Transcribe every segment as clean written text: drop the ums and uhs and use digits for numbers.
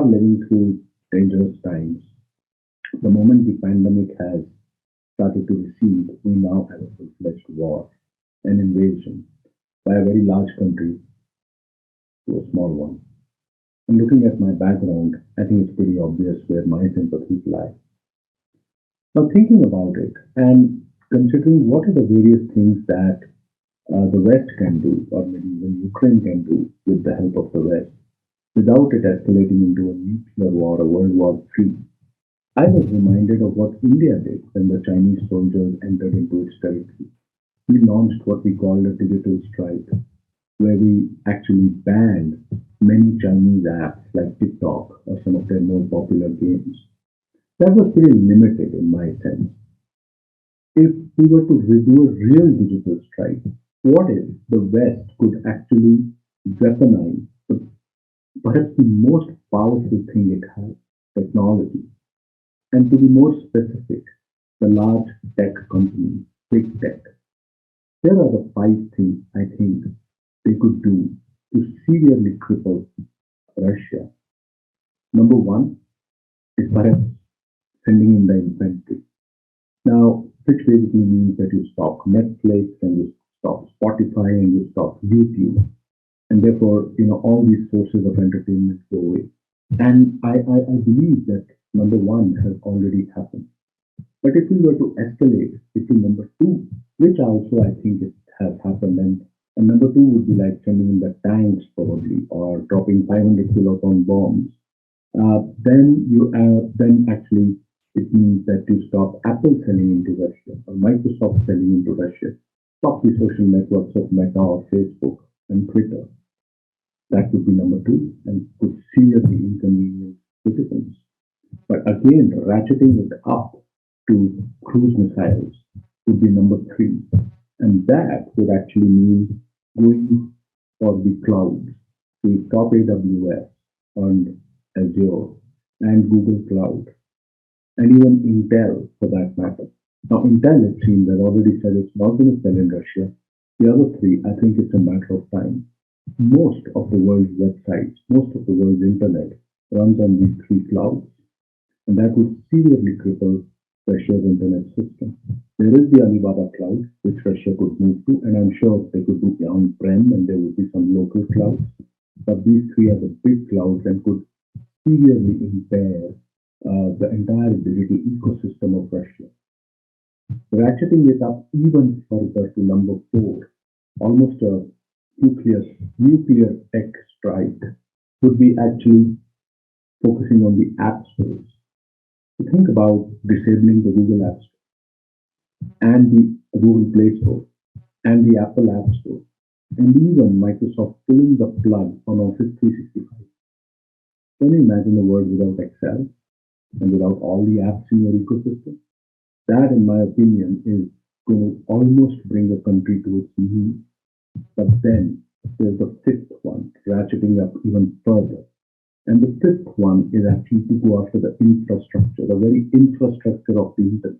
are living through dangerous times. The moment the pandemic has started to recede, we now have a full-fledged war, an invasion by a very large country to a small one. And looking at my background, I think it's pretty obvious where my sympathies lie. Now, thinking about it and considering what are the various things that the West can do, or maybe even Ukraine can do with the help of the West, without it escalating into a nuclear war, a World War III, I was reminded of what India did when the Chinese soldiers entered into its territory. We launched what we called a digital strike, where we actually banned many Chinese apps like TikTok or some of their more popular games. That was pretty limited in my sense. If we were to do a real digital strike, what if the West could actually weaponize perhaps the most powerful thing it has, technology? And to be more specific, the large tech companies, big tech. Here are the five things I think they could do to severely cripple Russia. Number one is perhaps sending in the infantry. Now, which basically means that you stop Netflix and you stop Spotify and you stop YouTube. And therefore, all these sources of entertainment go away. And I believe that number one has already happened. But if we were to escalate it to number two, which also I think it has happened, and number two would be like sending in the tanks probably, or dropping 500 kiloton bombs. Then actually it means that you stop Apple selling into Russia or Microsoft selling into Russia, stop the social networks of Meta or Facebook and Twitter. That would be number two and could seriously inconvenience citizens. But again, ratcheting it up to cruise missiles would be number three. And that would actually mean going for the clouds, the top AWS and Azure and Google Cloud, and even Intel for that matter. Now, Intel, it seems, has already said it's not going to sell in Russia. The other three, I think it's a matter of time. Most of the world's websites, most of the world's internet runs on these three clouds, and that would severely cripple Russia's internet system. There is the Alibaba cloud, which Russia could move to, and I'm sure they could do on-prem and there would be some local clouds. But these three are the big clouds and could severely impair the entire digital ecosystem of Russia. Ratcheting it up even further to number four, almost a nuclear tech strike, would be actually focusing on the app stores. To think about disabling the Google App Store and the Google Play Store and the Apple App Store, and even Microsoft pulling the plug on Office 365. Can you imagine a world without Excel and without all the apps in your ecosystem? That, in my opinion, is going to almost bring a country to its knees. But then there's the fifth one, ratcheting up even further. And the fifth one is actually to go after the infrastructure, the very infrastructure of the internet,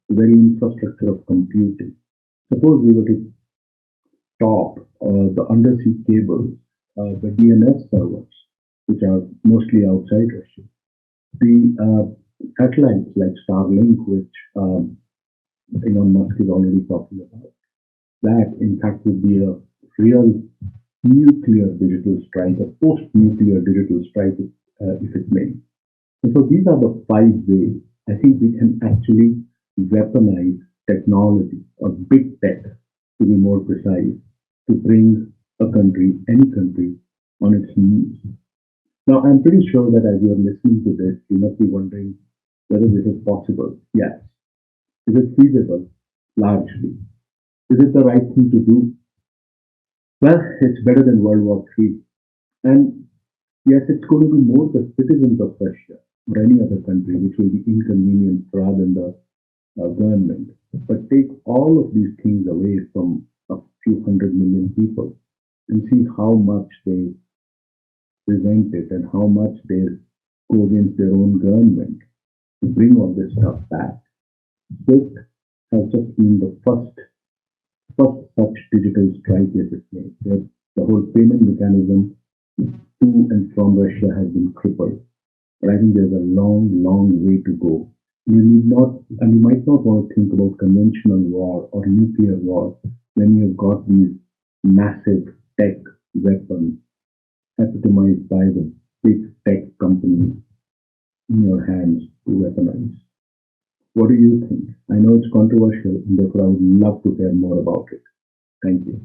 the very infrastructure of computing. Suppose we were to stop the undersea cables, the DNS servers, which are mostly outside Russia, the satellites like Starlink, which Elon Musk is already talking about. That, in fact, would be a real nuclear digital strike, a post-nuclear digital strike, if it may. And so these are the five ways I think we can actually weaponize technology or big tech, to be more precise, to bring a country, any country, on its knees. Now, I'm pretty sure that as you're listening to this, you must be wondering whether this is possible. Yes. Is it feasible? Largely. Is it the right thing to do? Well, it's better than World War III. And yes, it's going to be more the citizens of Russia or any other country which will be inconvenienced rather than the government. But take all of these things away from a few hundred million people and see how much they resent it and how much they go against their own government to bring all this stuff back. This has just been the first such digital strike as it may. The whole payment mechanism to and from Russia has been crippled. But I think there's a long, long way to go. You might not want to think about conventional war or nuclear war when you've got these massive tech weapons epitomized by the big tech companies in your hands to weaponize. What do you think? I know it's controversial, and therefore I would love to hear more about it. Thank you.